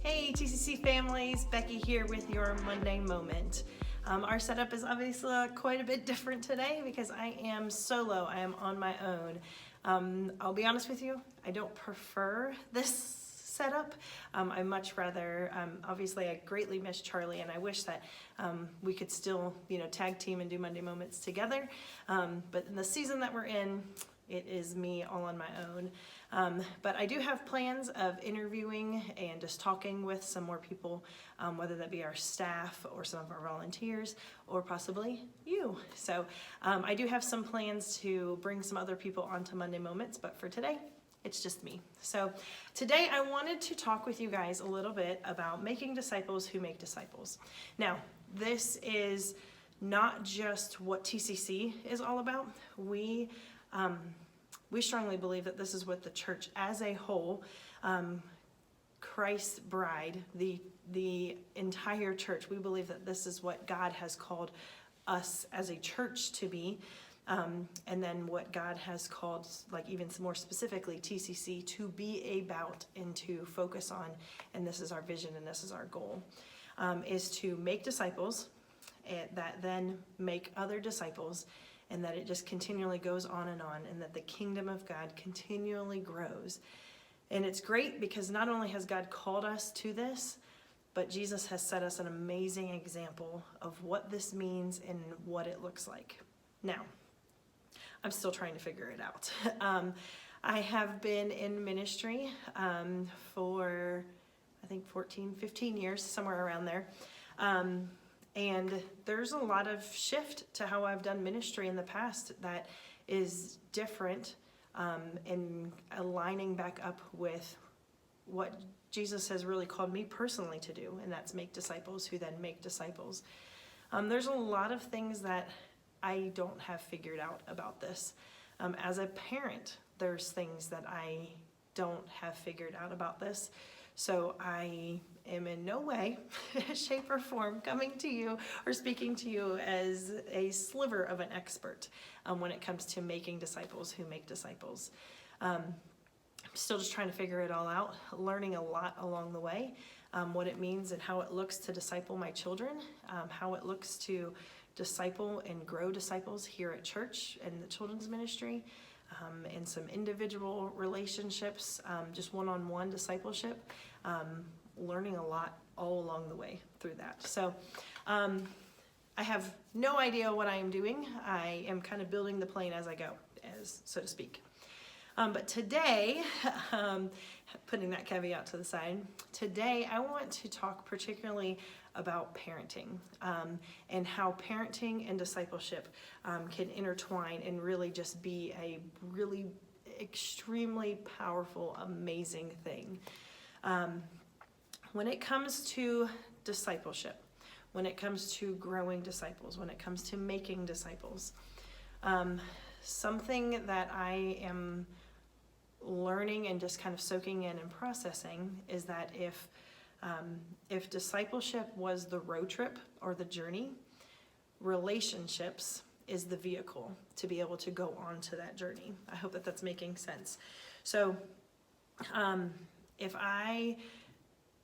Hey TCC families, Becky here with your Monday moment. Our setup is obviously quite a bit different today because I am solo, I am on my own. I'll be honest with you, I don't prefer this setup. I much rather, obviously I greatly miss Charlie and I wish that we could still, tag team and do Monday moments together. But in the season that we're in, it is me all on my own. But I do have plans of interviewing and just talking with some more people, whether that be our staff or some of our volunteers or possibly you. So I do have some plans to bring some other people onto Monday Moments, but for today, it's just me. So today I wanted to talk with you guys a little bit about making disciples who make disciples. Now, this is not just what TCC is all about. We strongly believe that this is what the church as a whole, Christ's bride, the entire church, we believe that this is what God has called us as a church to be, and then what God has called, like even more specifically, TCC to be about and to focus on, and this is our vision and this is our goal, is to make disciples that then make other disciples, and that it just continually goes on, and that the kingdom of God continually grows. And it's great because not only has God called us to this, but Jesus has set us an amazing example of what this means and what it looks like. Now, I'm still trying to figure it out. I have been in ministry for, I think 14, 15 years, somewhere around there. And there's a lot of shift to how I've done ministry in the past that is different and aligning back up with what Jesus has really called me personally to do, and that's make disciples who then make disciples. There's a lot of things that I don't have figured out about this. As a parent, there's things that I don't have figured out about this. So I am in no way, shape, or form coming to you or speaking to you as a sliver of an expert when it comes to making disciples who make disciples. I'm still just trying to figure it all out, learning a lot along the way, what it means and how it looks to disciple my children, how it looks to disciple and grow disciples here at church and the children's ministry. And some individual relationships, just one-on-one discipleship, learning a lot all along the way through that. So I have no idea what I am doing. I am kind of building the plane as I go, as so to speak. But today, putting that caveat to the side, today I want to talk particularly about parenting and how parenting and discipleship can intertwine and really just be a really extremely powerful, amazing thing. When it comes to discipleship, when it comes to growing disciples, when it comes to making disciples, something that I am learning and just kind of soaking in and processing is that if discipleship was the road trip or the journey, relationships is the vehicle to be able to go on to that journey. I hope that that's making sense. So if I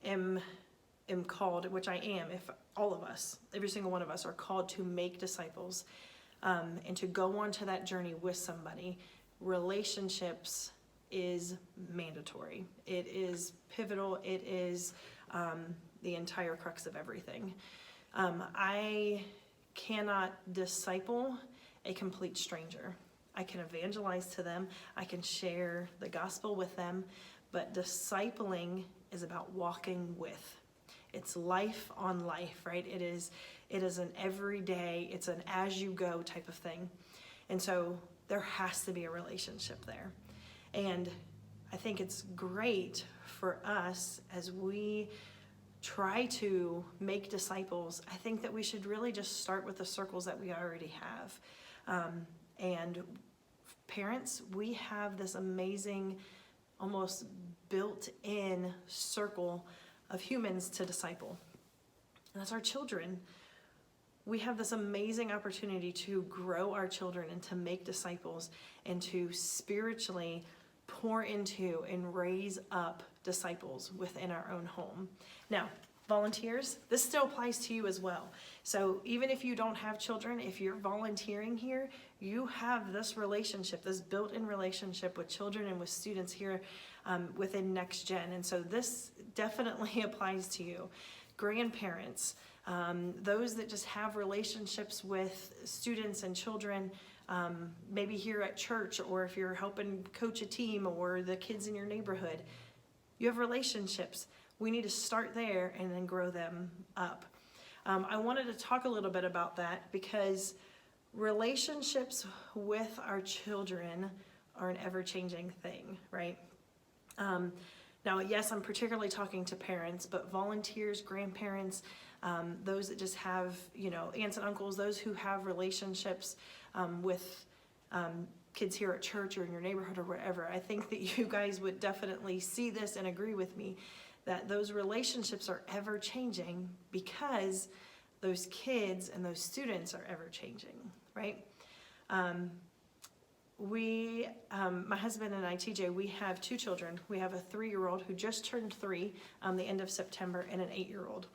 am called, which I am, if all of us, every single one of us are called to make disciples and to go on to that journey with somebody, relationships is mandatory. It is pivotal. It is the entire crux of everything. I cannot disciple a complete stranger. I can evangelize to them. I can share the gospel with them, but discipling is about walking with. It's life on life, right? It is an everyday, it's an as you go type of thing. And so there has to be a relationship there. And I think it's great for us as we try to make disciples. I think that we should really just start with the circles that we already have. And parents, we have this amazing, almost built-in circle of humans to disciple. And that's our children. We have this amazing opportunity to grow our children and to make disciples and to spiritually pour into and raise up disciples within our own home. Now, volunteers, this still applies to you as well. So even if you don't have children, if you're volunteering here, you have this relationship, this built-in relationship with children and with students here within Next Gen. And so this definitely applies to you. Grandparents, those that just have relationships with students and children, maybe here at church, or if you're helping coach a team or the kids in your neighborhood, you have relationships. We need to start there and then grow them up. I wanted to talk a little bit about that because relationships with our children are an ever-changing thing, right? Now, yes, I'm particularly talking to parents, but volunteers, grandparents, those that just have, aunts and uncles, those who have relationships with kids here at church or in your neighborhood or wherever. I think that you guys would definitely see this and agree with me that those relationships are ever changing because those kids and those students are ever changing, right? My husband and I, TJ, we have 2 children. We have a 3-year-old who just turned 3 the end of September, and an 8-year-old.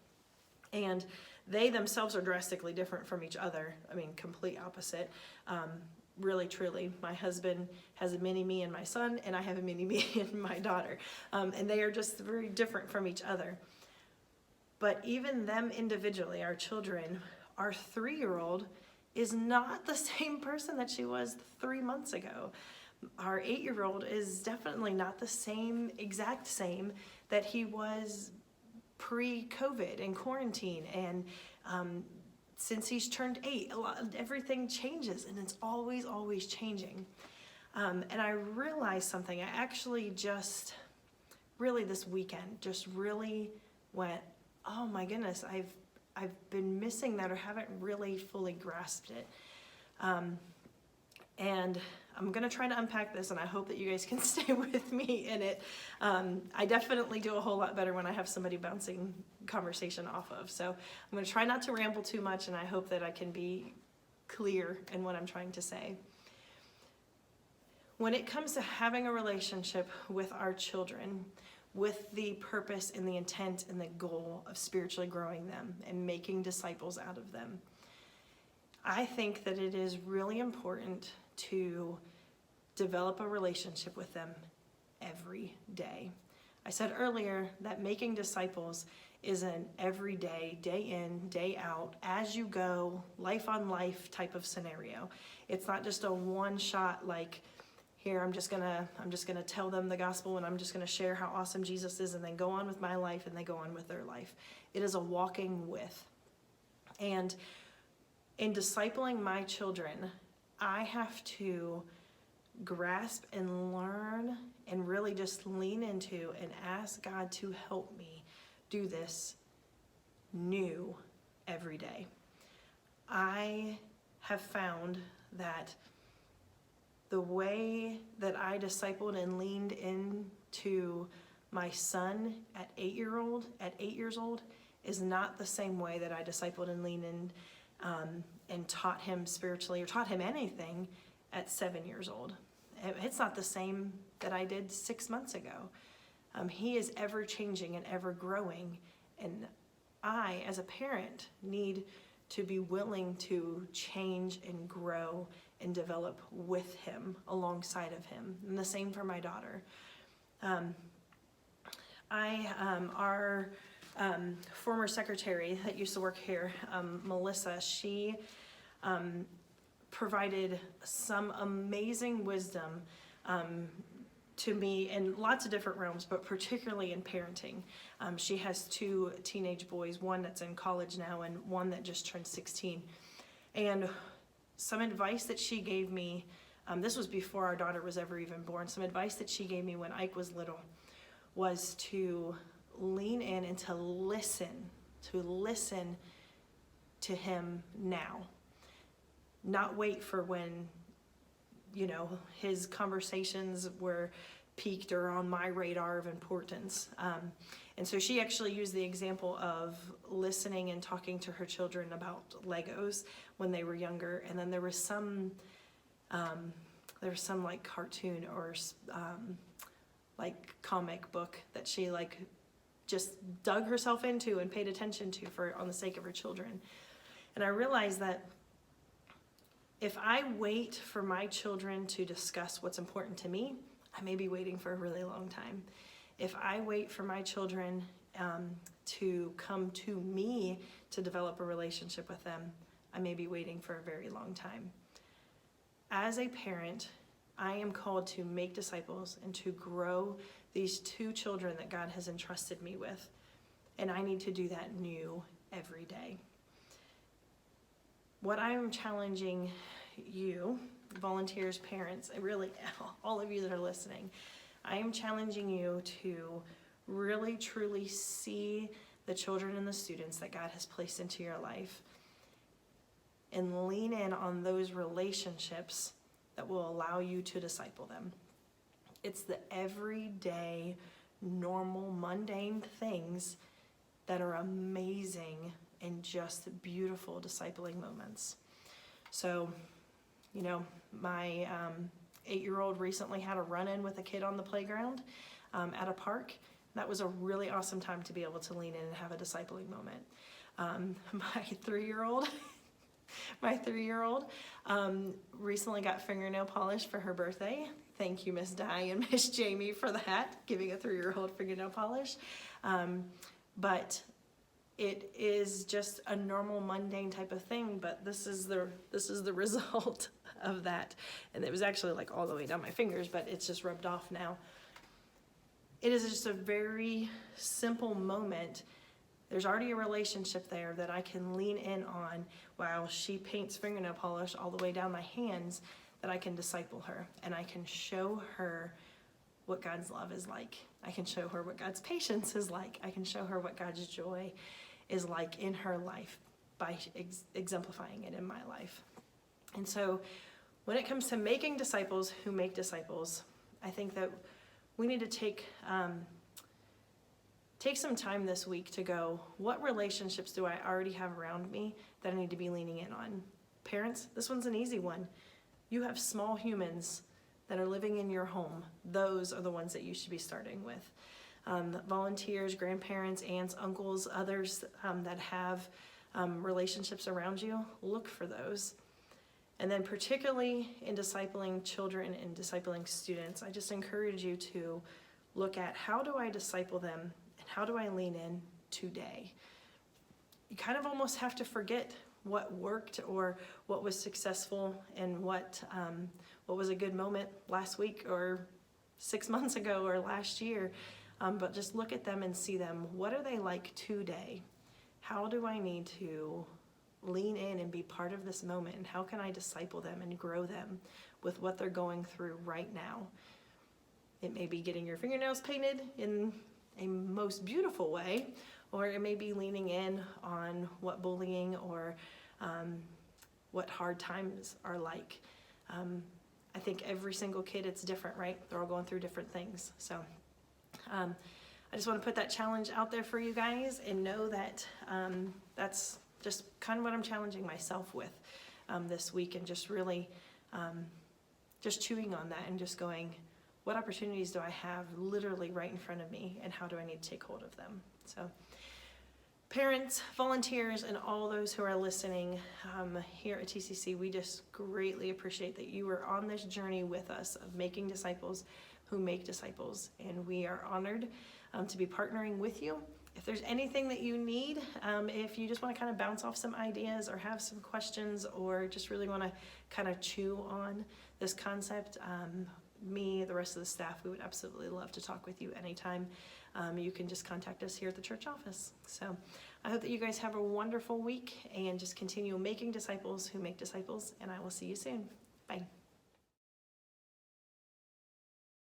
And they themselves are drastically different from each other. I mean, complete opposite. Really, truly. My husband has a mini-me and my son, and I have a mini-me and my daughter. And they are just very different from each other. But even them individually, our children, our 3-year-old is not the same person that she was 3 months ago. Our 8-year-old is definitely not the exact same that he was pre-COVID and quarantine. And since he's turned 8, everything changes, and it's always, always changing. And I realized something. I actually just really this weekend just really went, oh my goodness, I've been missing that or haven't really fully grasped it. And I'm going to try to unpack this, and I hope that you guys can stay with me in it. I definitely do a whole lot better when I have somebody bouncing conversation off of. So I'm going to try not to ramble too much, and I hope that I can be clear in what I'm trying to say. When it comes to having a relationship with our children, with the purpose and the intent and the goal of spiritually growing them and making disciples out of them, I think that it is really important to develop a relationship with them every day. I said earlier that making disciples is an everyday, day in, day out, as you go, life on life type of scenario. It's not just a one shot like, here, I'm just gonna tell them the gospel and I'm just gonna share how awesome Jesus is and then go on with my life and they go on with their life. It is a walking with. And in discipling my children, I have to grasp and learn and really just lean into and ask God to help me do this new every day. I have found that the way that I discipled and leaned into my son at 8 years old is not the same way that I discipled and leaned in and taught him spiritually or taught him anything at 7 years old. It's not the same that I did 6 months ago. He is ever changing and ever growing, and I, as a parent, need to be willing to change and grow and develop with him, alongside of him. And the same for my daughter. Our former secretary that used to work here, Melissa, she provided some amazing wisdom to me in lots of different realms, but particularly in parenting. She has 2 teenage boys, one that's in college now and one that just turned 16. And some advice that she gave me, this was before our daughter was ever even born, some advice that she gave me when Ike was little was to lean in and to listen to him now. Not wait for when, his conversations were peaked or on my radar of importance. And so she actually used the example of listening and talking to her children about Legos when they were younger. And then there was some there was some like cartoon or like comic book that she like just dug herself into and paid attention to for on the sake of her children. And I realized that if I wait for my children to discuss what's important to me, I may be waiting for a really long time. If I wait for my children to come to me to develop a relationship with them, I may be waiting for a very long time. As a parent, I am called to make disciples and to grow these two children that God has entrusted me with. And I need to do that new every day. What I am challenging you, volunteers, parents, and really all of you that are listening, I am challenging you to really truly see the children and the students that God has placed into your life and lean in on those relationships that will allow you to disciple them. It's the everyday, normal, mundane things that are amazing and just beautiful discipling moments. So, you know, my 8-year-old recently had a run-in with a kid on the playground at a park. That was a really awesome time to be able to lean in and have a discipling moment. My 3-year-old recently got fingernail polish for her birthday. Thank you, Miss Di and Miss Jamie, for that, giving a 3-year-old fingernail polish. But it is just a normal, mundane type of thing, but this is the result of that. And it was actually like all the way down my fingers, but it's just rubbed off now. It is just a very simple moment. There's already a relationship there that I can lean in on while she paints fingernail polish all the way down my hands, that I can disciple her and I can show her what God's love is like. I can show her what God's patience is like. I can show her what God's joy is like in her life by exemplifying it in my life. And so when it comes to making disciples who make disciples, I think that we need to take some time this week to go, what relationships do I already have around me that I need to be leaning in on? Parents, this one's an easy one. You have small humans that are living in your home. Those are the ones that you should be starting with. Volunteers, grandparents, aunts, uncles, others that have relationships around you, look for those. And then particularly in discipling children and discipling students, I just encourage you to look at, how do I disciple them and how do I lean in today? You kind of almost have to forget what worked or what was successful and what was a good moment last week or 6 months ago or last year. But just look at them and see them. What are they like today? How do I need to lean in and be part of this moment? And how can I disciple them and grow them with what they're going through right now? It may be getting your fingernails painted in a most beautiful way, or it may be leaning in on what bullying or what hard times are like. I think every single kid, it's different, right? They're all going through different things. So I just want to put that challenge out there for you guys and know that that's just kind of what I'm challenging myself with this week, and just really just chewing on that and just going, what opportunities do I have literally right in front of me, and how do I need to take hold of them? So parents, volunteers, and all those who are listening here at TCC, we just greatly appreciate that you are on this journey with us of making disciples who make disciples, and we are honored to be partnering with you. If there's anything that you need, if you just want to kind of bounce off some ideas or have some questions, or just really want to kind of chew on this concept, me, the rest of the staff, we would absolutely love to talk with you anytime. You can just contact us here at the church office. So I hope that you guys have a wonderful week and just continue making disciples who make disciples, and I will see you soon. Bye.